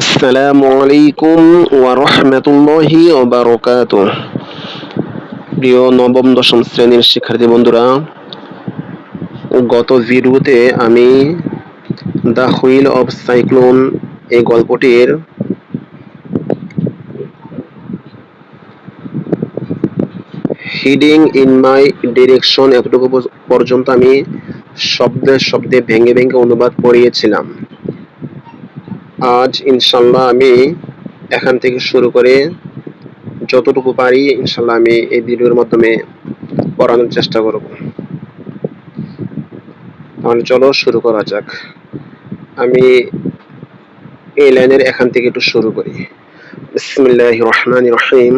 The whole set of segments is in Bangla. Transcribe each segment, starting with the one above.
আসসালামু আলাইকুম ওয়া রাহমাতুল্লাহি ওয়া বারাকাতুহু। প্রিয় নবম দশম শ্রেণীর শিক্ষার্থী বন্ধুরা, গত ভিডিওতে আমি দ্য হুইল অফ সাইক্লোন এই গল্পটির হিডিং ইন মাই ডিরেকশন এতটুকু পর্যন্ত আমি শব্দে শব্দে ভেঙে ভেঙে অনুবাদ পড়িয়েছিলাম। আজ ইনশাল্লাহ আমি এখান থেকে শুরু করে যতটুকু পারি ইনশাল্লাহ আমি এই ভিডিওর মাধ্যমে পড়ানোর চেষ্টা করব। তাহলে চলো শুরু করা যাক। আমি এই লাইনের এখান থেকে একটু শুরু করি। বিসমিল্লাহির রহমানির রহিম।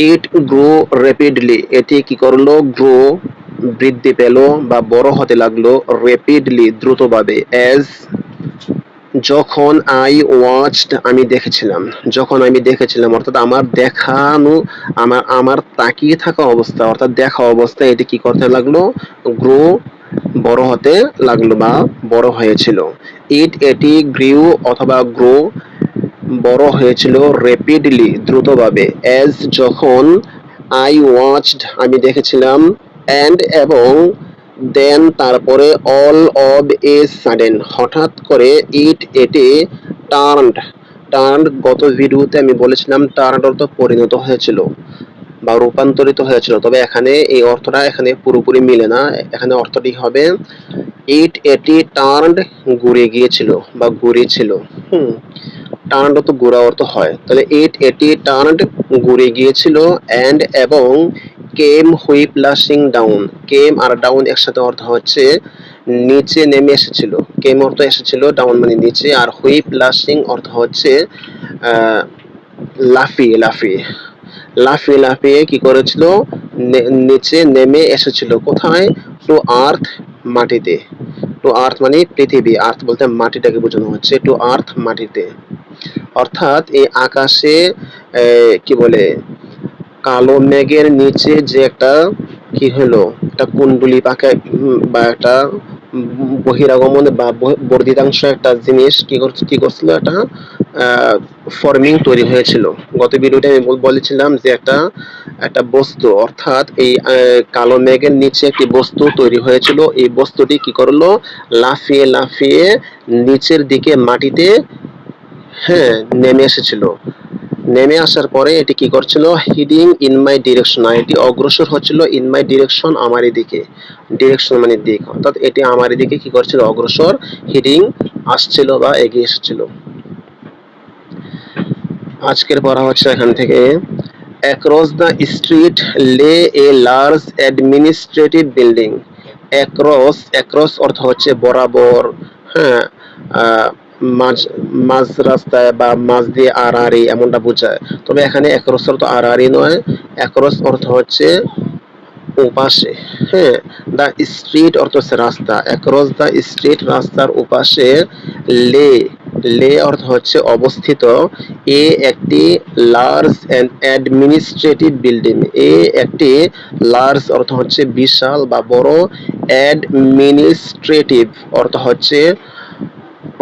ইট গ্রো র্যাপিডলি, এটি কি করলো? গ্রো, বৃদ্ধি পেল বা বড় হতে লাগলো, র্যাপিডলি, দ্রুতভাবে, অ্যাজ, যখন, আই ওয়াচড, আমি দেখেছিলাম, যখন আমি দেখেছিলাম অর্থাৎ আমার দেখানো, আমার তাকিয়ে থাকা অবস্থা অর্থাৎ দেখা অবস্থায় এটি কি করতে লাগলো? গ্রো, বড় হতে লাগলো বা বড় হয়েছিল। এটি গ্রিউ অথবা গ্রো, বড় হয়েছিল, র্যাপিডলি, দ্রুতভাবে, অ্যাজ, যখন, আই ওয়াচড, আমি দেখেছিলাম, অ্যান্ড, এবং, দেন, তারপরে, অল অব এ সাডেন, হঠাৎ করে, এটি, টার্নড, গত ভিডিওতে আমি বলেছিলাম টার্নড অর্থ পরিণত হয়েছিল বা রূপান্তরিত হয়েছিল, তবে এখানে এই অর্থটা এখানে পুরোপুরি মিলে না। এখানে অর্থটি হবে এটি টার্নড, ঘুরে গিয়েছিল বা ঘুরেছিল। টার্নড তো ঘোরা অর্থ হয়, তাহলে এটি টার্নড, ঘুরে গিয়েছিল, অ্যান্ড, এবং, কেম হুইপ্লাশিং ডাউন, কেম আর ডাউন একসাথে অর্থ হচ্ছে নিচে নেমে এসেছিল। কেম অর্থ এসেছিল, ডাউন মানে নিচে, আর হুইপ্লাশিং অর্থ হচ্ছে লাফিয়ে লাফিয়ে লাফিয়ে লাফিয়ে কি করেছিল? নিচে নেমে এসেছিল। কোথায়? টু আর্থ, মাটিতে। টু আর্থ মানে পৃথিবী, আর্থ বলতে মাটিটাকে বোঝানো হচ্ছে, টু আর্থ, মাটিতে। অর্থাৎ এই আকাশে কি বলে, কালো মেঘের নিচে যে একটা কি হলো, একটা কুণ্ডলী পাকা বা একটা বহিরাগমন বা বর্ধিতাংশ একটা জিনিস কি করছিল, একটা ফর্মিং তৈরি হয়েছিল। গত ভিডিওতে আমি বলেছিলাম যে একটা একটা বস্তু অর্থাৎ এই কালো মেঘের নিচে একটি বস্তু তৈরি হয়েছিল। এই বস্তুটি কি করলো? লাফিয়ে লাফিয়ে নিচের দিকে মাটিতে, হ্যাঁ, নেমে এসেছিল। নেমে আসার পরে এটি কি করছিল? হিডিং ইন মাই ডিরেকশন, এটি অগ্রসর হচ্ছিল, ইন মাই ডিরেকশন, আমার দিকে। ডিরেকশন মানে দিক, অর্থাৎ এটি আমার দিকে কি করছিল? অগ্রসর, হিডিং, আসছিল বা এগিয়ে এসেছিল। আজকের পড়া হচ্ছে এখান থেকে, অ্যাক্রস দ্য স্ট্রিট লে a large administrative building. Across অর্থ হচ্ছে বরাবর, হ্যাঁ, মাঝ মাঝ রাস্তায় বা মাঝ দিয়ে আড়াআড়ি এমনটা বোঝায়, তবে এখানে অ্যাক্রস অর্থ আড়াআড়ি নয়, অ্যাক্রস অর্থ হচ্ছে ওপাশে, হ্যাঁ। দ্য স্ট্রিট অর্থ হচ্ছে রাস্তা, অ্যাক্রস দ্য স্ট্রিট, রাস্তার ওপাশে, লে, লে অর্থ হচ্ছে অবস্থিত, এ একটি লার্জ অ্যাডমিনিস্ট্রেটিভ বিল্ডিং, এ একটি লার্জ অর্থ হচ্ছে বিশাল বা বড়, অ্যাডমিনিস্ট্রেটিভ অর্থ হচ্ছে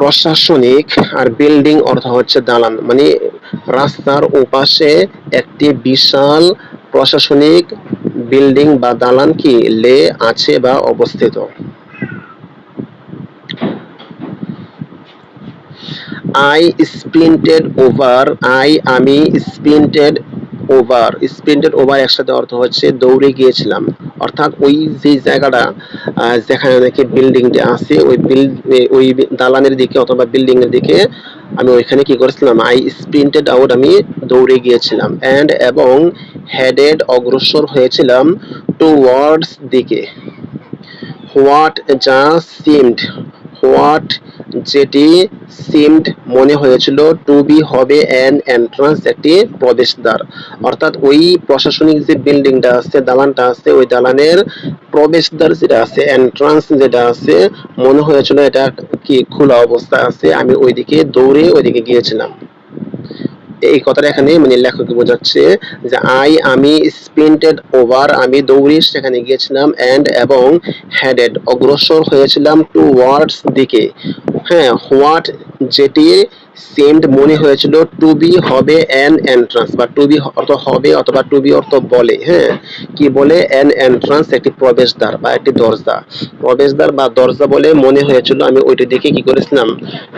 প্রশাসনিক, আর বিল্ডিং অর্থ হচ্ছে দালান, মানে রাস্তার ওপাশে একটি বিশাল প্রশাসনিক বিল্ডিং বা দালান কি লে আছে বা অবস্থিত। আই স্প্রিন্টেড ওভার, আমি স্প্রিন্টেড ওভার, স্প্রিন্টেড ওভার একসাথে অর্থ হচ্ছে দৌড়ে গিয়েছিলাম, অর্থাৎ ওই যে জায়গাটা যেখানে নাকি বিল্ডিংটি আছে ওই দালানের দিকে অথবা বিল্ডিং এর দিকে আমি ওইখানে কি করেছিলাম? আই স্প্রিন্টেড আউট, আমি দৌড়ে গিয়েছিলাম, অ্যান্ড, এবং, হেডেড, অগ্রসর হয়েছিলাম, টুওয়ার্ডস, দিকে। হোয়াট, যা, সিমড, হোয়াট, যেটি, সিমড, মনে হয়েছিল, টু বি, হবে, অ্যান এন্ট্রান্স, একটি প্রবেশদ্বার, অর্থাৎ ওই প্রশাসনিক যে বিল্ডিংটা আছে, দালানটা আছে, ওই দালানের প্রবেশদ্বার যেটা আছে, এন্ট্রান্স যেটা আছে, মনে হয়েছিল এটা কি খোলা অবস্থায় আছে, আমি ওইদিকে দৌড়ে ওইদিকে গিয়েছিলাম। এই কথাটা এখানে মানে লেখক বোঝাচ্ছে যে আমি স্প্রিন্টেড ওভার, আমি দৌড়ে সেখানে গিয়েছিলাম, এবং হেডেড অগ্রসর হয়েছিলাম টুওয়ার্ডস দিকে, হ্যাঁ, হোয়াট যেটি সেমড মনে হয়েছিল টু বি হবে অ্যান এন্ট্রান্স, বা টু বি অর্থ হবে অথবা টু বি অর্থ বলে, হ্যাঁ, কি বলে, অ্যান এন্ট্রান্স একটি প্রবেশদ্বার বা একটি দরজা, প্রবেশদ্বার বা দরজা বলে মনে হয়েছিল, আমি ওইটি দিকে কি করেছিলাম,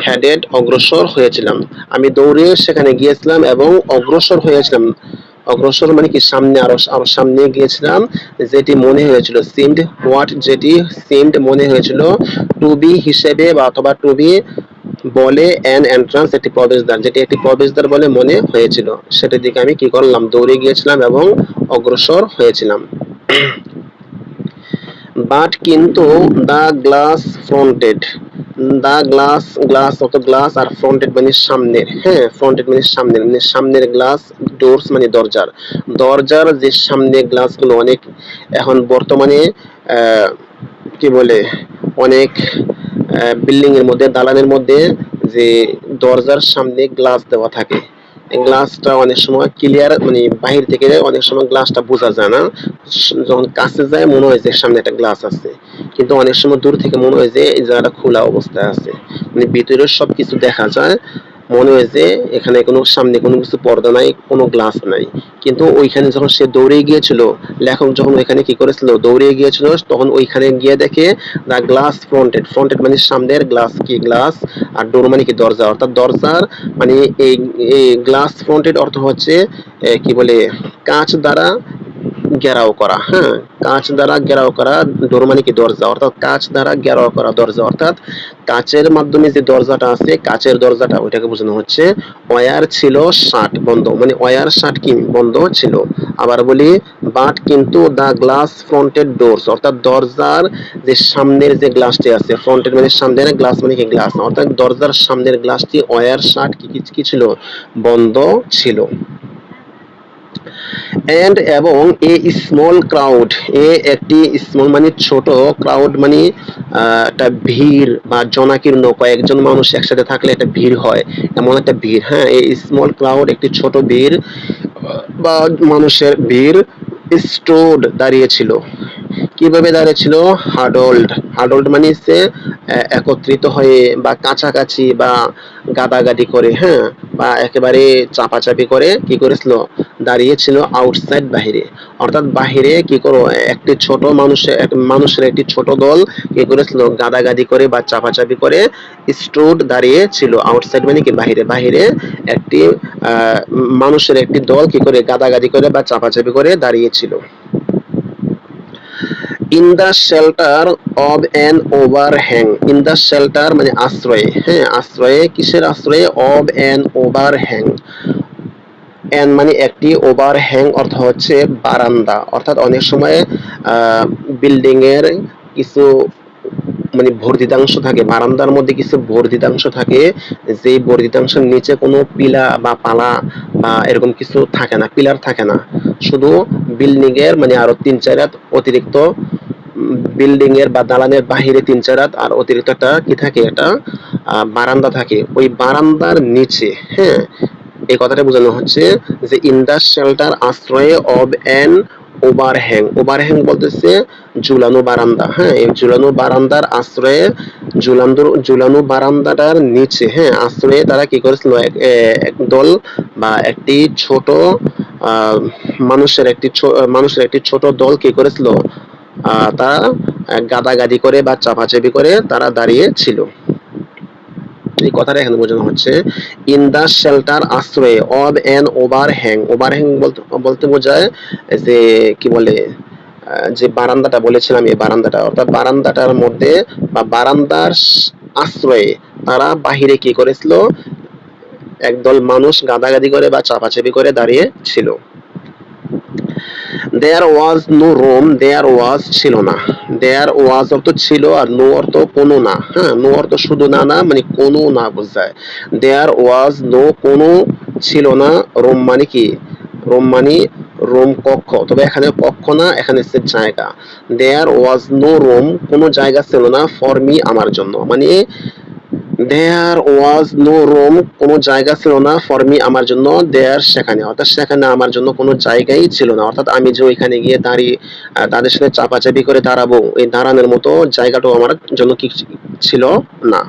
হেডেড অগ্রসর হয়েছিলাম, আমি দৌড়ে সেখানে গিয়েছিলাম এবং অগ্রসর হয়েছিলাম, অগ্রসর মানে কি সামনে, আরো আরো সামনে গিয়েছিলাম, যেটি মনে হয়েছিল সিমড, হোয়াট যেটি সিমড মনে হয়েছিল টু বি হিসেবে বা অথবা টু বি বলে অ্যান এন্ট্রান্স একটি প্রবেশদ্বার, যেটি একটি প্রবেশদ্বার বলে মনে হয়েছিল, সেটার দিকে আমি কি করলাম, দৌড়ে গিয়েছিলাম এবং অগ্রসর হয়েছিলাম। বাট কিন্তু the glass fronted, the glass, glass অত গ্লাস, আর ফ্রন্টেড মানে সামনের, হ্যাঁ, ফ্রন্টেড মানে সামনের, মানে সামনের গ্লাস, ডোরস মানে দরজার, দরজার যে সামনে গ্লাসগুলো অনেক এখন বর্তমানে কি বলে, অনেক বিল্ডিং এর মধ্যে, দালানের মধ্যে যে দরজার সামনে গ্লাস দেওয়া থাকে, গ্লাসটা অনেক সময় ক্লিয়ার, মানে বাহির থেকে অনেক সময় গ্লাসটা বোঝা যায় না, যখন কাছে যায় মনে হয় যে সামনে একটা গ্লাস আছে, কিন্তু অনেক সময় দূর থেকে মনে হয় যে এই জায়গাটা খোলা অবস্থায় আছে, মানে ভিতরের সবকিছু দেখা যায়, মনে হয় যে এখানে কোনো সামনে কোনো কিছু পর্দা নাই, কোনো গ্লাস নাই, কিন্তু ওইখানে যখন সে দৌড়ে গিয়েছিল, লেখক যখন ওইখানে কি করেছিল, দৌড়ে গিয়েছিল, তখন ওইখানে গিয়ে দেখে দা গ্লাস ফ্রন্টেড, ফ্রন্টেড মানে সামনের, গ্লাস কি গ্লাস, আর ডোর মানে কি দরজা, অর্থাৎ দরজার মানে এই এই গ্লাস ফ্রন্টেড অর্থ হচ্ছে কি বলে, কাঁচ দ্বারা ঘেরাও করা, হ্যাঁ, কাঁচ দ্বারা ঘেরাও করা, ডোর মানে কি দরজা, অর্থাৎ কাঁচ দ্বারা ঘেরাও করা দরজা, অর্থাৎ কাচের মাধ্যমে যে দরজাটা আছে, কাচের দরজাটা, ওইটাকে বোঝানো হচ্ছে। ওয়্যার ছিল শাট, বন্ধ, মানে ওয়্যার শাট কি বন্ধ ছিল। আবার বলি, বাট কিন্তু দা গ্লাস ফ্রন্টেড ডোরস, অর্থাৎ দরজার যে সামনের যে গ্লাসটি আছে, ফ্রন্টেড মানে সামনের, গ্লাস মানে কি গ্লাস, অর্থাৎ দরজার সামনের গ্লাসটি ওয়্যার শাট কি ছিল, বন্ধ ছিল। এবং এ স্মল ক্রাউড, একটি স্মল মানে ছোট, ক্রাউড মানে একটা ভিড় বা জনাকীর্ণ, কয়েকজন মানুষ একসাথে থাকলে একটা ভিড় হয়, এমন একটা ভিড়, হ্যাঁ, এই স্মল ক্রাউড একটি ছোট ভিড় বা মানুষের ভিড়, স্টোড দাঁড়িয়েছিল, কিভাবে দাঁড়িয়েছিল, হাডল্ড, হাডল্ড মানে হচ্ছে একত্রিত হয়ে বা কাছাকাছি বা গাদাগাদি করে, হ্যাঁ, বা একেবারে চাপাচাপি করে কি করেছিল, দাঁড়িয়েছিল, আউটসাইড বাহিরে, অর্থাৎ বাহিরে কি করো, একটি ছোট মানুষের একটি ছোট দল কি করেছিল, গাদাগাদি করে বা চাপাচাপি করে, স্টোড দাঁড়িয়ে ছিল, আউটসাইড মানে কি বাহিরে, বাহিরে একটি মানুষের একটি দল কি করে গাদাগাদি করে বা চাপাচাপি করে দাঁড়িয়েছিল। In the shelter of an overhang, in the shelter মানে আশ্রয়ে, হ্যাঁ, আশ্রয়ে, কিসের আশ্রয়ে, অব অ্যান ওভারহ্যাং, অ্যান মানে একটি, ওভারহ্যাং অর্থ হচ্ছে বারান্দা, অর্থাৎ অনেক সময় বিল্ডিং এর কিছু মানে বর্ধিতাংশ থাকে, বারান্দার মধ্যে কিছু বর্ধিতাংশ থাকে, যে বর্ধিতাংশের নিচে কোনো পিলা বা পালা বা এরকম কিছু থাকে না, পিলার থাকে না, শুধু বিল্ডিং এর মানে আরো 3-4 হাত অতিরিক্ত, বিল্ডিং এর বা দালানের বাহিরে 3-4 হাত আর অতিরিক্ত একটা কি থাকে, একটা বারান্দা থাকে, ওই বারান্দার নিচে, হ্যাঁ, এই কথাটা বোঝানো হচ্ছে যে ইন দা শেল্টার আশ্রয়ে অব অ্যান ওভারহ্যাং, ওভারহ্যাং বলতেছে ঝুলানো বারান্দা, হ্যাঁ, এই ঝুলানো বারান্দার আশ্রয়ে, ঝুলানো বারান্দাটার নিচে, হ্যাঁ, আশ্রয়ে তারা কি করেছিল, এক দল বা একটি ছোট আহ মানুষের একটি ছোট দল কি করেছিল, তারা গাদাগাদি করে বা চাপাচাপি করে তারা দাঁড়িয়ে ছিল। এই কথাটা এখানে বোঝানো হচ্ছে ইন দা শেল্টার আশ্রয়ে অব অ্যান ওভারহ্যাং, ওভারহ্যাং বলতে বোঝায় যে কি বলে, যে বারান্দাটা বলেছিলাম, এই বারান্দাটা, অর্থাৎ বারান্দাটার মধ্যে বা বারান্দার আশ্রয়ে তারা বাহিরে কি করেছিল, একদল মানুষ গাদাগাদি করে বা চাপাচাপি করে দাঁড়িয়ে ছিল। দেয়ার ওয়াজ নো রুম, দেয়ার ওয়াজ ছিল না, দেয়ার ওয়াজ অর্থ ছিল, আর নো অর্থ কোনো না, হ্যাঁ, নো অর্থ শুধু না, না মানে কোনো না বোঝায়, দেয়ার ওয়াজ নো কোনো ছিল না, রুম মানে কি, রুম মানে রুম কক্ষ, তবে এখানে কক্ষ না, এখানে হচ্ছে জায়গা, দেয়ার ওয়াজ নো রুম কোনো জায়গা ছিল না, ফর মি আমার জন্য, মানে দেয়ার ওয়াজ নো রুম, কোনো জায়গা ছিল না, ফর মি আমার জন্য, দেয়ার সেখানে, অর্থাৎ সেখানে আমার জন্য কোনো জায়গাই ছিল না, অর্থাৎ আমি যে ওইখানে গিয়ে দাঁড়িয়ে তাদের সাথে চাপাচাপি করে দাঁড়াবো, এই দাঁড়ানোর মতো জায়গাটাও আমার জন্য কি ছিল না।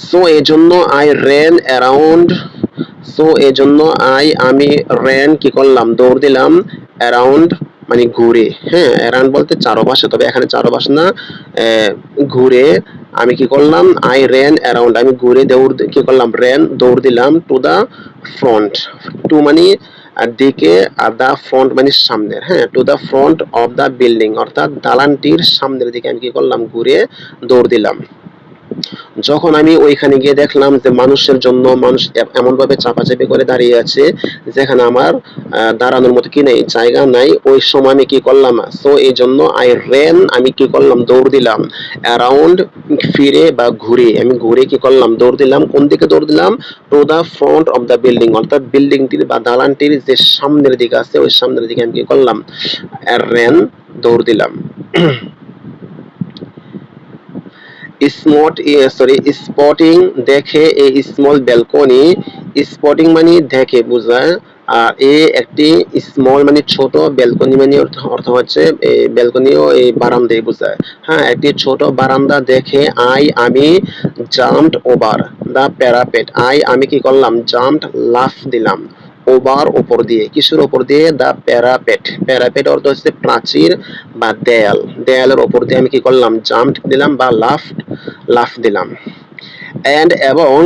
সো এজন্য আই রেন অ্যারাউন্ড, সো এজন্য আমি রেন কি করলাম, দৌড় দিলাম, অ্যারাউন্ড মানে ঘুরে, হ্যাঁ অ্যারাউন্ড বলতে চারপাশে, তবে এখানে চারপাশে না, ঘুরে আমি কি করলাম, আই রেন অ্যারাউন্ড আমি ঘুরে দৌড় কি করলাম, রেন দৌড় দিলাম, টু দা ফ্রন্ট, টু মানে দিকে, আর দা ফ্রন্ট মানে সামনের, হ্যাঁ to the front of the building, অর্থাৎ দালানটির সামনের দিকে আমি কি করলাম, ঘুরে দৌড় দিলাম। যখন আমি ওইখানে গিয়ে দেখলাম যে মানুষের জন্য মানুষ এমন ভাবে চাপাচাপি করে দাঁড়িয়ে আছে যেখানে আমার দাঁড়ানোর মতো কি নেই, জায়গা নাই, ওই সময় আমি কি করলাম, সো এই জন্য আই রেন আমি কি করলাম, দৌড় দিলাম, অ্যারাউন্ড ফিরে বা ঘুরে, আমি ঘুরে কি করলাম, দৌড় দিলাম, কোন দিকে দৌড় দিলাম, to the front of the building, অর্থাৎ বিল্ডিংটির বা দালানটির যে সামনের দিকে আছে ওই সামনের দিকে আমি কি করলাম, রেন দৌড় দিলাম। স্পটিং দেখে এ স্মল ব্যালকনি, স্পটিং মানে দেখে বোঝায়, আর এ একটি স্মল মানে ছোট, ব্যালকনি মানে অর্থ হচ্ছে এই ব্যালকনিও এই বারান্দায় বোঝায়, হ্যাঁ একটি ছোট বারান্দা দেখে আমি জাম্পড ওভার দা প্যারাপেট, আমি কি করলাম, জাম্পড লাফ দিলাম, ওভার উপর দিয়ে, কিসের উপর দিয়ে, দা প্যারাপেট, প্যারাপেট অর্থ হচ্ছে প্রাচীর বা দেয়াল, দেয়ালের উপর দিয়ে আমি কি করলাম, জাম্প দিলাম বা লাফ দিলাম। এন্ড এবং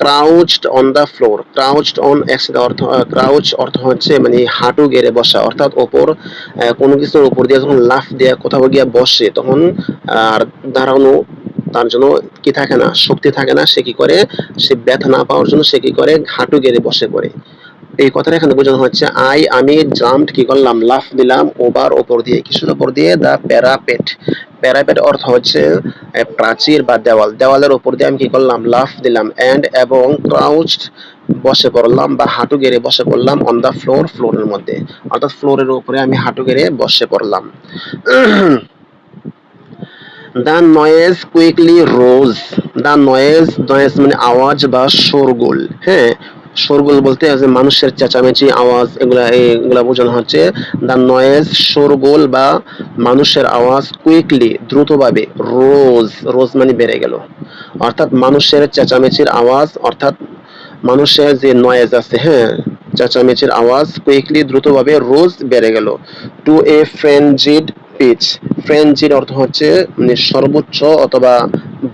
crouched on the floor, crouched on একসাথে অর্থ, ক্রাউচ অর্থ হচ্ছে মানে হাঁটু গেড়ে বসা, অর্থাৎ ওপর কোনো কিছুর উপর দিয়ে যখন লাফ দিয়ে কোথাও গিয়ে বসে তখন আর দাঁড়ানো তার জন্য কি থাকে না, শক্তি থাকে না, সে কি করে, সে ব্যথা না পাওয়ার জন্য সে কি করে, হাঁটু গেড়ে বসে পড়ে। এই কথাটা এখানে বোঝানো হচ্ছে আমি জাম্পড কি করলাম, লাফ দিলাম, ওভার ওপর দিয়ে, কিসের উপর দিয়ে, দা প্যারাপেট, প্যারাপেট অর্থ হচ্ছে প্রাচীর বা দেওয়াল, দেওয়ালের উপর দিয়ে আমি কি করলাম, লাফ দিলাম, এন্ড এবং ক্রাউচড বসে পড়লাম বা হাঁটু গেড়ে বসে পড়লাম, অন দা ফ্লোর ফ্লোরের মধ্যে, অর্থাৎ ফ্লোরের উপরে আমি হাঁটু গেড়ে বসে পড়লাম। The noise quickly rose, the noise, noise মানে আওয়াজ বা শোরগোল, হ্যাঁ শোরগোল বলতে আছে মানুষের চেঁচামেচি আওয়াজ, এগুলা এগুলা বোঝানো হচ্ছে। দ্য নয়েজ শোরগোল বা মানুষের আওয়াজ, কুইকলি দ্রুতভাবে, রোজ, রোজ মানে বেড়ে গেল, অর্থাৎ মানুষের চেঁচামেচির আওয়াজ, অর্থাৎ মানুষের যে নয়েজ আছে, হ্যাঁ চেঁচামেচির আওয়াজ কুইকলি দ্রুতভাবে রোজ বেড়ে গেল, টু এ ফ্রেনজিড পিচ, ফ্রেনজিড অর্থ হচ্ছে মানে সর্বোচ্চ অথবা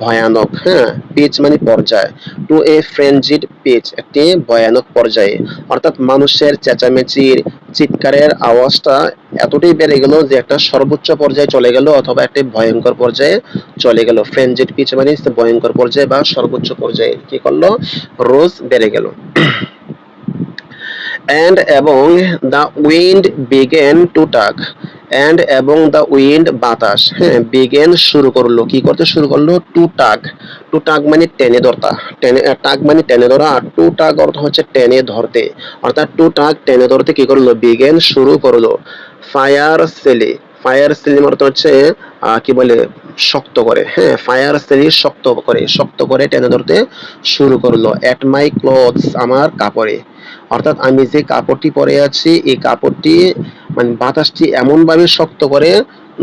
ভয়ানক, হ্যাঁ পিচ মানে পর্যায়, টু এ ফ্রেনজিড পিচ একটি ভয়ানক পর্যায়ে, অর্থাৎ মানুষের চেঁচামেচির চিৎকারের আওয়াজটা এতটাই বেড়ে গেল যে একটা সর্বোচ্চ পর্যায়ে চলে গেল অথবা একটি ভয়ঙ্কর পর্যায়ে চলে গেল, ফ্রেনজিড পিচ মানে ভয়ঙ্কর পর্যায়ে বা সর্বোচ্চ পর্যায়ে কি করলো, রোজ বেড়ে গেল। অ্যান্ড এবং দ্য উইন্ড বিগেন টু টাক, অ্যান্ড এবং দ্য উইন্ড বাতাস, হ্যাঁ বিগেন শুরু করলো, কি করতে শুরু করলো, টু টাক, টু টাক মানে টেনে ধরতা, টেনে টাক মানে টেনে ধরা, আর টু টাক অর্থ হচ্ছে টেনে ধরতে, অর্থাৎ টু টাক টেনে ধরতে কি করলো, বিগেন শুরু করলো, ফায়ার সেলে, ফায়ার সেলিং অর্থ হচ্ছে কি বলে, শক্ত করে, হ্যাঁ ফায়ার সেলি শক্ত করে টেনে ধরতে শুরু করলো, এট মাই ক্লোথস আমার কাপড়ে, অর্থাৎ আমি যে কাপড়টি পরে আছি এই কাপড়টি মানে বাতাসটি এমন ভাবে শক্ত করে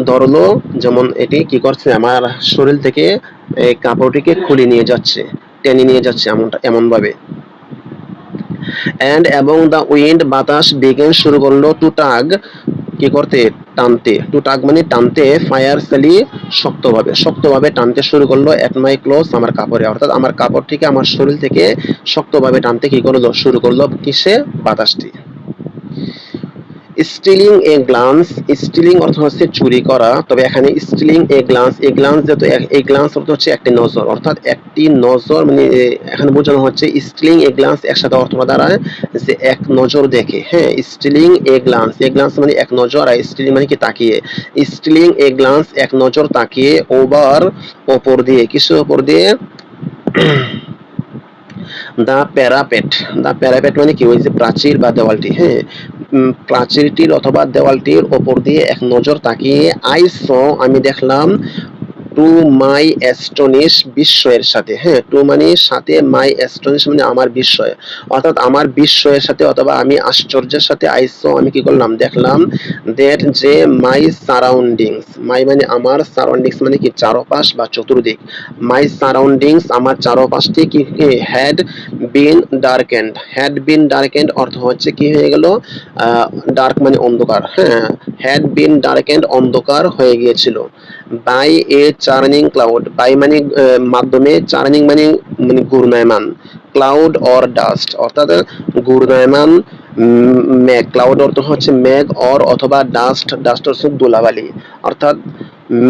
ধরলো যেমন এটি কি করছে, আমার শরীর থেকে এই কাপড়টিকে খুলে নিয়ে যাচ্ছে, টেনে নিয়ে যাচ্ছে এমনটা এমন ভাবে। এন্ড এবং দ্য উইন্ড বাতাস বিগেন শুরু করলো টু টাগ কি করতে, টানতে, টু টাগ মানে টানতে, ফায়ার সেলি শক্তভাবে টানতে শুরু করলো, এট মাই ক্লোথস আমার কাপড়ে, অর্থাৎ আমার কাপড়টিকে আমার শরীর থেকে শক্তভাবে টানতে কি করলো, শুরু করলো কিসে, বাতাসটি। স্টিলিং এ গ্লান্স, স্টিলিং অর্থ হচ্ছে চুরি করা, তবে এখানে স্টিলিং এ গ্লান্স, এ গ্লান্স যেহেতু এই গ্লান্স অর্থ হচ্ছে একটি নজর, অর্থাৎ একটি নজর মানে এখানে বোঝানো হচ্ছে স্টিলিং এ গ্লান্স একসাথে অর্থ দাঁড়ায় যে এক নজর দেখে, হ্যাঁ স্টিলিং এ গ্লান্স মানে এক নজর, আর স্টিলিং মানে কি তাকিয়ে, স্টিলিং এ গ্লান্স এক নজর তাকিয়ে, ওভার ওপর দিয়ে, কিসের ওপর দিয়ে, দা প্যারাপেট, দা প্যারাপেট মানে কি, ওই যে প্রাচীর বা দেওয়ালটি, হ্যাঁ প্রাচীরটির অথবা দেওয়ালটির ওপর দিয়ে এক নজর তাকিয়ে, আই স আমি দেখলাম, টু মাই অ্যাস্টনিশ বিস্ময়ের সাথে, হ্যাঁ, টু মানে সাথে, মাই অ্যাস্টনিশ মানে আমার বিস্ময়, অর্থাৎ আমার বিস্ময়ের সাথে অথবা আমি আশ্চর্যের সাথে আই স আমি কি করলাম, দেখলাম, দ্যাট যে মাই সারাউন্ডিংস, মাই মানে আমার, সারাউন্ডিংস মানে কি চারপাশ বা চতুর্দিক, মাই সারাউন্ডিংস আমার চারপাশটি কি হ্যাড বিন ডার্কেন্ড, হ্যাড বিন ডার্কেন্ড অর্থ হচ্ছে কি হয়ে গেল, ডার্ক মানে অন্ধকার, হ্যাঁ, হ্যাড বিন ডার্কেন্ড অন্ধকার হয়ে গিয়েছিল, by a churning cloud, by মানে মাধ্যমে, চার্নিং মানে মানে ঘূর্ণায়মান, ক্লাউড অর ডাস্ট অর্থাৎ ঘূর্ণায়মান মেঘ, ক্লাউড অর্থ হচ্ছে মেঘ, অর অথবা ডাস্ট, ডাস্ট হচ্ছে ধুলাবালি, অর্থাৎ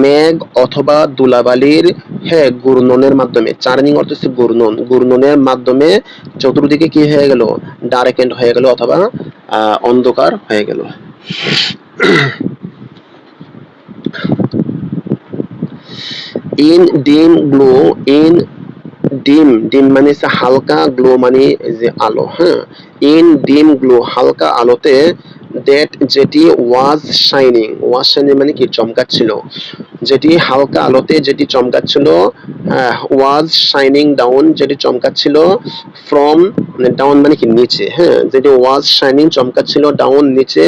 মেঘ অথবা ধুলাবালির, হ্যাঁ, ঘূর্ণনের মাধ্যমে, চার্নিং অর্থ হচ্ছে ঘূর্ণন, ঘূর্ণনের মাধ্যমে চতুর্দিকে কি হয়ে গেল, ডার্কেন্ড হয়ে গেল অথবা অন্ধকার হয়ে গেল। ইন ডিম গ্লো, ইন ডিম, ডিম মানে হচ্ছে হালকা, গ্লো মানে যে আলো, হ্যাঁ, ইন ডিম গ্লো হালকা আলোতে, দ্যাট যেটি ওয়াজ শাইনিং, ওয়াজ শাইনিং মানে কি চমকাচ্ছিল, যেটি হালকা আলোতে যেটি চমকাচ্ছিল, ওয়াজ শাইনিং ডাউন যেটি চমকাচ্ছিল, ফ্রম মানে ডাউন মানে কি নিচে, হ্যাঁ, যেটি ওয়াজ শাইনিং চমকাচ্ছিল, ডাউন নিচে,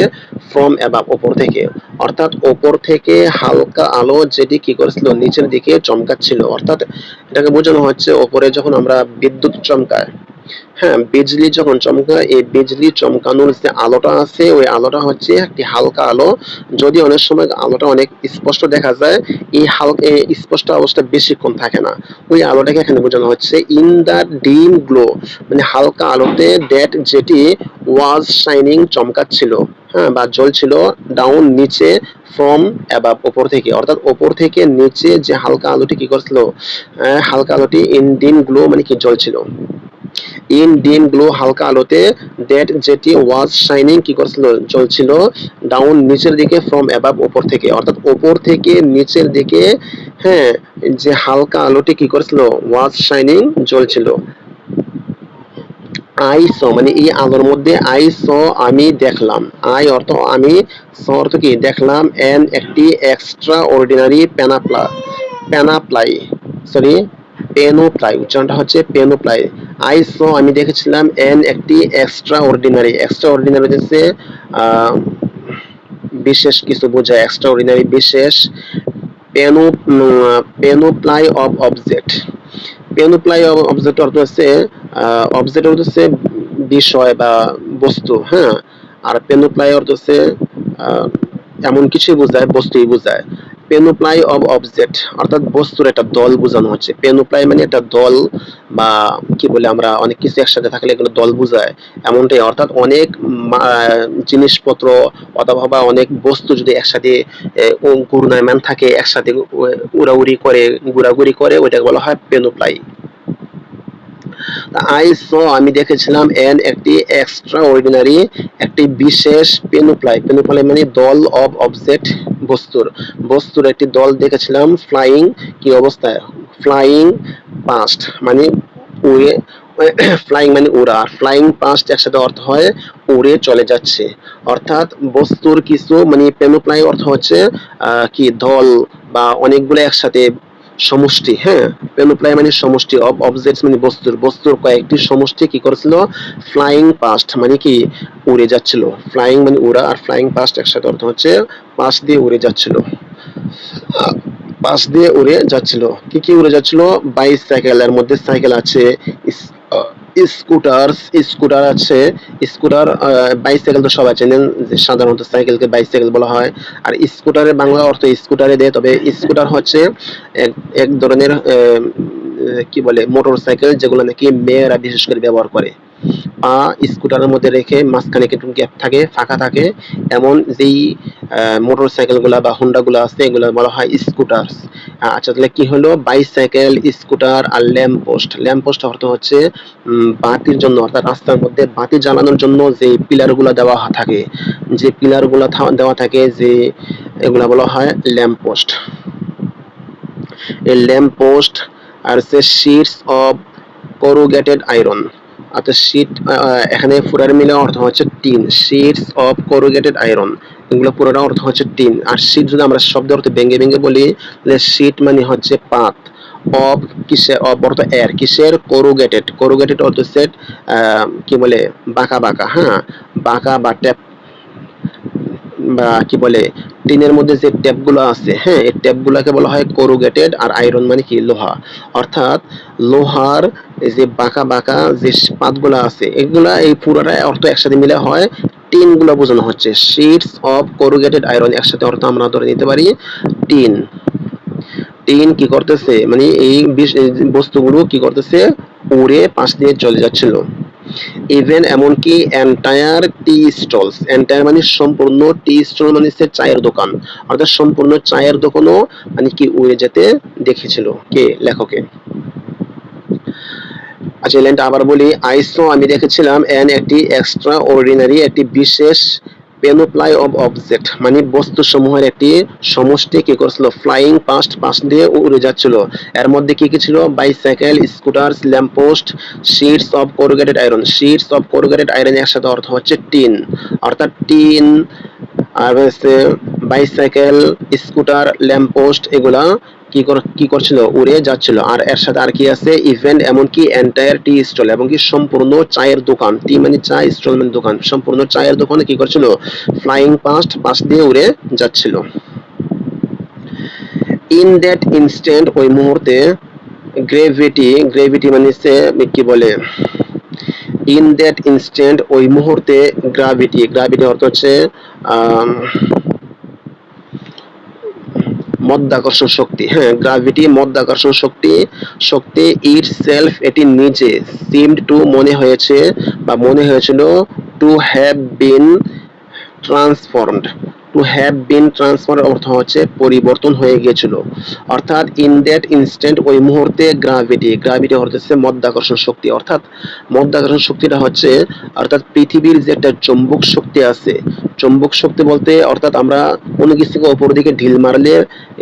ফ্রম অ্যাবাভ ওপর থেকে, অর্থাৎ ওপর থেকে হালকা আলো যেটি কি করেছিল নিচের দিকে চমকাচ্ছিল, অর্থাৎ এটাকে বোঝানো হচ্ছে ওপরে যখন আমরা বিদ্যুৎ চমকায়, হ্যাঁ, বিজলি যখন চমকায়, এই বিজলি চমকানোর যে আলোটা আছে ওই আলোটা হচ্ছে একটি হালকা আলো, যদি অনেক সময় আলোটা অনেক স্পষ্ট দেখা যায়, এই হালকা স্পষ্ট অবস্থা বেশিক্ষণ থাকে না, ওই আলোটাকে এখানে বোঝানো হচ্ছে ইন দা ডিম গ্লো, মানে হালকা আলোতে, দ্যাট যেটি ওয়াজ শাইনিং চমকাচ্ছিল, হ্যাঁ, বা জ্বলছিল, ডাউন নিচে, ফ্রম অ্যাবাভ ওপর থেকে, অর্থাৎ ওপর থেকে নিচে যে হালকা আলোটি কি করছিল, হালকা আলোটি ইন ডিম গ্লো মানে কি জ্বলছিল, ইন ডিম গ্লো হালকা আলোতে, দ্যাট যেটি ওয়াজ শাইনিং কি করছিল জ্বলছিল, ডাউন নিচের দিকে, ফ্রম অ্যাবাভ ওপর থেকে, অর্থাৎ ওপর থেকে নিচের দিকে, হ্যাঁ, যে হালকা আলোটি কি করছিল ওয়াজ শাইনিং জ্বলছিল। আই স মানে এই আলোর মধ্যে, আই স আমি দেখলাম, আই অর্থ আমি, স অর্থ কি দেখলাম, এন একটি এক্সট্রা অর্ডিনারি প্যানাপ্লাই, সরি পেনোপ্লাই, উচ্চারণটা হচ্ছে পেনোপ্লাই, আই স আমি দেখেছিলাম, এন একটি এক্সট্রা অর্ডিনারি, এক্সট্রা অর্ডিনারি হচ্ছে বিশেষ কিছু বোঝায়, এক্সট্রা অর্ডিনারি বিশেষ, পেনো panoply of object, panoply of object অর্থ হচ্ছে অবজেক্ট অর্থ হচ্ছে বিষয় বা বস্তু, হ্যাঁ, আর পেনোপ্লাই অর্থ হচ্ছে আহ, এমন কিছুই বোঝায়, বস্তুই বোঝায়, পেনোপ্লাই অফ অবজেক্ট অর্থাৎ বস্তুর একটা দল বোঝানো হচ্ছে, পেনোপ্লাই মানে একটা দল, বা কি বলে আমরা অনেক কিছু একসাথে থাকলে এগুলো দল বোঝায়, এমনটাই, অর্থাৎ অনেক জিনিসপত্র অথবা অনেক বস্তু যদি একসাথে ঘূর্ণায়মান থাকে, একসাথে উড়াউড়ি করে, ঘোরাঘুরি করে, ওইটাকে বলা হয় পেনোপ্লাই। আই স আমি দেখেছিলাম, এন একটি এক্সট্রা অর্ডিনারি একটি বিশেষ পেনোপ্লাই, পেনোপ্লাই মানে দল, অফ অবজেক্ট বস্তুর একটি দল দেখেছিলাম, ফ্লাইং কি অবস্থায়, ফ্লাইং পাস্ট মানে উড়ে, ফ্লাইং মানে উড়া, আর ফ্লাইং পাস্ট একসাথে অর্থ হয় উড়ে চলে যাচ্ছে, অর্থাৎ বস্তুর কিছু মানে পেনোপ্লাই অর্থ হচ্ছে কি দল বা অনেকগুলো একসাথে সমষ্টি, হ্যাঁ, পেনোপ্লাই মানে সমষ্টি, অফ অবজেক্টস মানে বস্তুর কয়েকটি সমষ্টি কি করেছিল, ফ্লাইং পাস্ট মানে কি উড়ে যাচ্ছিল, ফ্লাইং মানে উড়া, আর ফ্লাইং পাস্ট একসাথে অর্থ হচ্ছে পাশ দিয়ে উড়ে যাচ্ছিল, পাশ দিয়ে উড়ে যাচ্ছিল, কি কি উড়ে যাচ্ছিল, বাইসাইকেল, এর মধ্যে সাইকেল আছে, স্কুটার, স্কুটার আছে, স্কুটার, বাইসাইকেল তো সবাই চেনেন যে সাধারণত সাইকেলকে বাইসাইকেল বলা হয়, আর স্কুটারের বাংলা অর্থ স্কুটারে দেয়, তবে স্কুটার হচ্ছে এক এক ধরনের কি বলে মোটর সাইকেল, যেগুলো নাকি মেয়েরা বিশেষ করে ব্যবহার করে, পা স্কুটারের মধ্যে রেখে মাঝখানে একটু গ্যাপ থাকে, ফাঁকা থাকে, এমন যেই মোটর সাইকেল গুলা বা হুন্ডা গুলা আছে এগুলো বলা হয় স্কুটার। আচ্ছা, তাহলে কি হলো, বাইসাইকেল, স্কুটার আর ল্যাম্প পোস্ট, ল্যাম্প পোস্ট অর্থ হচ্ছে বাতির জন্য, অর্থাৎ রাস্তার মধ্যে বাতি জ্বালানোর জন্য যে পিলার গুলা দেওয়া থাকে, যে পিলার গুলা দেওয়া থাকে, যে এগুলা বলা হয় ল্যাম্প পোস্ট। এই ল্যাম্প পোস্ট আর হচ্ছে শিটস অফ corrugated iron, আচ্ছা শীট, এখানে পুরার মিলে অর্থ হচ্ছে tin, sheets of corrugated iron, এগুলো পুরোটা অর্থ হচ্ছে টিন। আর শীট যদি আমরা শব্দ অর্থে ভেঙে ভেঙে বলি তাহলে শীট মানে হচ্ছে পাত, অফ কিসের, অফ অর্থ এর, কিসের, করুগেটেড, করুগেটেড অর্থ সেট কি বলে বাঁকা বাঁকা, হ্যাঁ বাঁকা বা ট্যাপ বা কি বলে টিনের মধ্যে যে ট্যাপগুলো আছে, হ্যাঁ এই ট্যাপগুলোকে বলা হয় করুগেটেড। আর আয়রন মানে কি লোহা, অর্থাৎ লোহার এই যে বাঁকা বাঁকা যে পাতগুলো আছে এগুলা, এই পুরোটা অর্থ একসাথে মিলে হয় টিন গুলো বোঝানো হচ্ছে। শিটস অফ করুগেটেড আয়রন একসাথে অর্থ আমরা ধরে নিতে পারি টিন। টিন কি করতেছে মানে এই বস্তুগুলো কি করতেছে, উড়ে পাশ দিয়ে চলে যাচ্ছিল। ইভেন এমনকি এন্টায়ার টি স্টলস, এন্টায়ার মানে সম্পূর্ণ, টি স্টল মানে হচ্ছে চায়ের দোকান, অর্থাৎ সম্পূর্ণ চায়ের দোকানও মানে কি উড়ে যেতে দেখেছিল কে, লেখকে। আচ্ছা এই লাইনটা আবার বলি, আইসো আমি দেখেছিলাম এন একটি এক্সট্রা অর্ডিনারি, একটি বিশেষ পেনোপ্লাই অব অবজেক্ট মানে বস্তু সমূহের একটি সমষ্টি কি করছিল, ফ্লাইং পাস্ট, পাশ দিয়ে উড়ে যাচ্ছিল। এর মধ্যে কি কি ছিল, bicycle, scooter, lamppost, sheets of corrugated iron, sheets of corrugated iron একসাথে অর্থ হচ্ছে টিন, অর্থাৎ টিন আর হচ্ছে বাইসাইকেল, স্কুটার, ল্যাম্পপোস্ট এগুলা কি করছিল, উড়ে যাচ্ছিল। আর এর সাথে আর কি আছে, ইভেন্ট এমনকি এন্টায়ার টি স্টল, এবং কি সম্পূর্ণ চায়ের দোকান, টি মানে চা, স্টল মানে দোকান, সম্পূর্ণ চায়ের দোকানে কি করছিল, ফ্লাইং পাস্ট, পাশ দিয়ে উড়ে যাচ্ছিল। ইন দ্যাট ইনস্ট্যান্ট ওই মুহূর্তে, গ্রেভিটি, গ্রেভিটি মানে হচ্ছে কি বলে, ইন দ্যাট ইনস্ট্যান্ট ওই মুহূর্তে, গ্রাভিটি, গ্রাভিটি অর্থ হচ্ছে মধ্যাকর্ষণ শক্তি, হ্যাঁ গ্রাভিটি মধ্যাকর্ষণ শক্তি, শক্তি ইট সেলফ এটি নিজে, সিমড টু মনে হয়েছে বা মনে হয়েছিল, to have been transformed, to have been transform অর্থ হচ্ছে পরিবর্তন হয়ে গিয়েছিল। অর্থাৎ ইন দ্যাট ইনস্ট্যান্ট ওই মুহূর্তে, গ্রাভিটি, গ্রাভিটি অর্থ হচ্ছে মধ্যাকর্ষণ শক্তি, অর্থাৎ মধ্যাকর্ষণ শক্তিটা হচ্ছে, অর্থাৎ পৃথিবীর যে একটা চৌম্বক শক্তি আছে, চৌম্বক শক্তি বলতে অর্থাৎ আমরা কোনো কিছুকে অপর দিকে ঢিল মারলে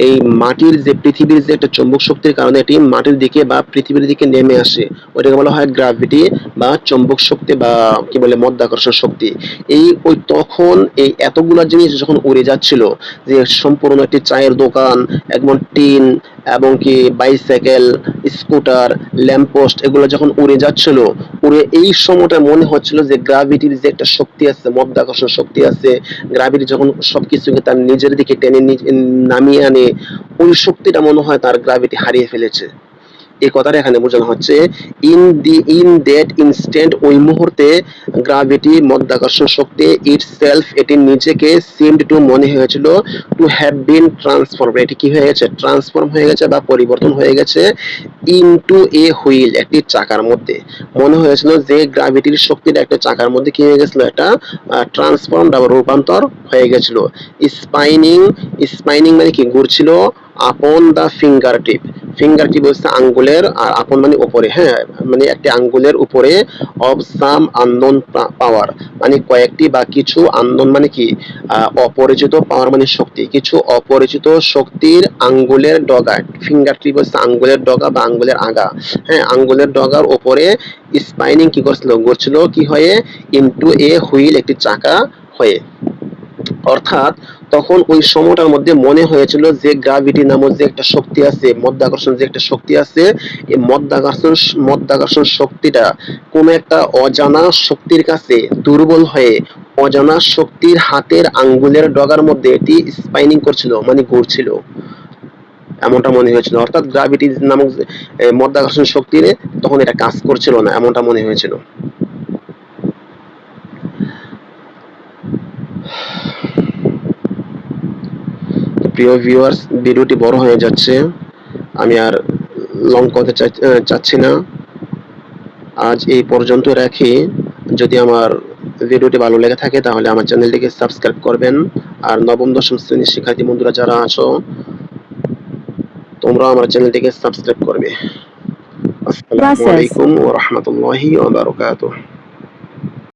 এই মাটির যে পৃথিবীর যে একটা চৌম্বক শক্তির কারণে এটি মাটির দিকে বা পৃথিবীর দিকে নেমে আসে, ওইটাকে বলা হয় গ্রাভিটি বা চৌম্বক শক্তি বা কি বলে মধ্যাকর্ষণ শক্তি। এই ওই তখন এই এতগুলা জিনিস যখন উড়ে যাচ্ছিল, যে সম্পূর্ণ একটি চায়ের দোকান, একদম টিন, এবং কি বাইসাইকেল, স্কুটার, ল্যাম্পপোস্ট এগুলো যখন উড়ে যাচ্ছিল, উড়ে এই সময়টা মনে হচ্ছিল যে গ্রাভিটির যে একটা শক্তি আছে, মধ্যাকর্ষণ শক্তি আছে, গ্রাভিটি যখন সবকিছুকে তার নিজের দিকে টেনে নামিয়ে আনে, ওই শক্তিটা মনে হয় তার গ্রাভিটি হারিয়ে ফেলেছে। এই কথাটা এখানে বোঝানো হচ্ছে, ইন দ্যাট ইনস্ট্যান্ট ওই মুহূর্তে, গ্রাভিটি মধ্যাকর্ষণ শক্তি, ইট সেলফ এটি নিজেকে, সিমড টু মনে হয়েছিল, টু হ্যাভ বিন ট্রান্সফর্ম এটি কি হয়ে গেছে, ট্রান্সফর্ম হয়ে গেছে বা পরিবর্তন হয়ে গেছে, ইনটু এ হুইল একটি চাকার মধ্যে, মনে হয়েছিল যে গ্রাভিটির শক্তিটা একটা চাকার মধ্যে কি হয়ে গেছিল, একটা ট্রান্সফর্ম বা রূপান্তর হয়ে গেছিল। স্পাইনিং, স্পাইনিং মানে কি ঘুরছিল, আপন দা ফিঙ্গার টিপ, ফিঙ্গার টিপ হচ্ছে আঙ্গুলের, আর আপন মানে উপরে, হ্যাঁ মানে একটি আঙ্গুলের উপরে, অফ সাম আননোন পাওয়ার মানে কয়েকটি বা কিছু, আননোন মানে কি অপরিচিত, পাওয়ার মানে শক্তি, কিছু অপরিচিত শক্তির আঙ্গুলের ডগা, ফিঙ্গার টিপ হচ্ছে আঙ্গুলের ডগা বা আঙ্গুলের আগা, হ্যাঁ আঙ্গুলের ডগার উপরে স্পাইনিং কি করছিল, ঘুরছিল কি হয়ে, ইনটু এ হুইল একটি চাকা হয়ে। অর্থাৎ তখন ওই সময়টার মধ্যে মনে হয়েছিল যে গ্রাভিটি নামক যে একটা শক্তি আছে, মধ্যাকর্ষণ যে একটা শক্তি আছে, এই মধ্যাকর্ষণ শক্তিটা কোন একটা অজানা শক্তির কাছে দুর্বল হয়ে, অজানা শক্তির হাতের আঙ্গুলের ডগার মধ্যে এটি স্পাইনিং করছিল মানে ঘুরছিল, এমনটা মনে হয়েছিল। অর্থাৎ গ্রাভিটি নামক মধ্যাকর্ষণ শক্তির তখন এটা কাজ করছিল না, এমনটা মনে হয়েছিল। প্রিয় ভিউয়ার্স, ভিডিওটি বড় হয়ে যাচ্ছে, আমি আর লং করতে চাচ্ছি না, আজ এই পর্যন্ত রাখি। যদি আমার ভিডিওটি ভালো লেগে থাকে তাহলে আমার চ্যানেলটিকে সাবস্ক্রাইব করবেন। আর নবম দশম শ্রেণীর শিক্ষার্থী বন্ধুরা যারা আছো, তোমরা আমার চ্যানেলটিকে সাবস্ক্রাইব করবে। আসসালামু আলাইকুম ওয়া রাহমাতুল্লাহি ওয়া বারাকাতুহু।